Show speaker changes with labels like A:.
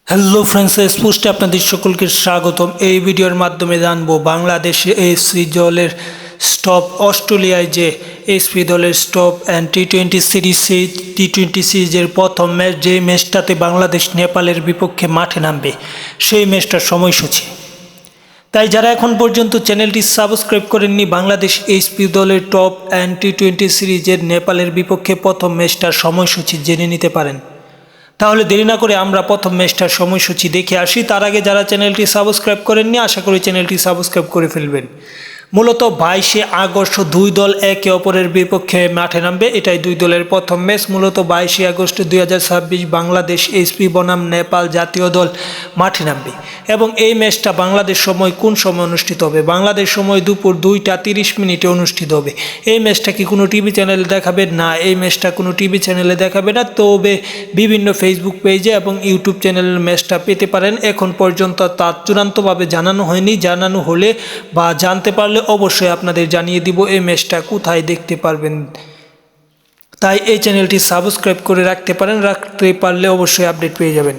A: Hello friends, স্পোর্টসে আপনাদের সকলকে স্বাগতম। এই ভিডিওর মাধ্যমে জানবো বাংলাদেশে এসপি দলের স্টপ অস্ট্রেলিয়ায় যে এসপি দলের স্টপ অ্যান্ড টি-20 সিরিজের প্রথম ম্যাচ, যে ম্যাচটাতে বাংলাদেশ নেপালের বিপক্ষে মাঠে নামবে, সেই ম্যাচটার সময়সূচি। তাই যারা এখন পর্যন্ত চ্যানেলটি সাবস্ক্রাইব করেননি, বাংলাদেশ এসপি দলের টপ অ্যান্ড টি-20 সিরিজের নেপালের বিপক্ষে প্রথম ম্যাচটার সময়সূচি জেনে নিতে পারেন। তাহলে দেরি না করে আমরা প্রথম ম্যাচটার সময়সূচি দেখে আসি। তার আগে যারা চ্যানেলটি সাবস্ক্রাইব করেননি, আশা করি চ্যানেলটি সাবস্ক্রাইব করে ফেলবেন। মূলত 22শে আগস্ট দুই দল একে অপরের বিপক্ষে মাঠে নামবে। এটাই দুই দলের প্রথম ম্যাচ। মূলত 22শে আগস্ট 2026 বাংলাদেশ এসপি বনাম নেপাল জাতীয় দল মাঠে নামবে এবং এই ম্যাচটা বাংলাদেশ সময় কোন সময় অনুষ্ঠিত হবে? বাংলাদেশ সময় দুপুর 2টা 30 মিনিটে অনুষ্ঠিত হবে। এই ম্যাচটা কি কোনো টিভি চ্যানেলে দেখাবে? না, এই ম্যাচটা কোনো টিভি চ্যানেলে দেখাবে না, তবে বিভিন্ন ফেসবুক পেজে এবং ইউটিউব চ্যানেলের ম্যাচটা পেতে পারেন। এখন পর্যন্ত তা চূড়ান্তভাবে জানানো হয়নি। জানানো হলে বা জানতে পারলে অবশ্যই আপনাদের জানিয়ে দিব এই ম্যাচটা কোথায় দেখতে পারবেন। তাই এই চ্যানেলটি সাবস্ক্রাইব করে রাখতে পারেন, রাখতে পারলে অবশ্যই আপডেট পেয়ে যাবেন।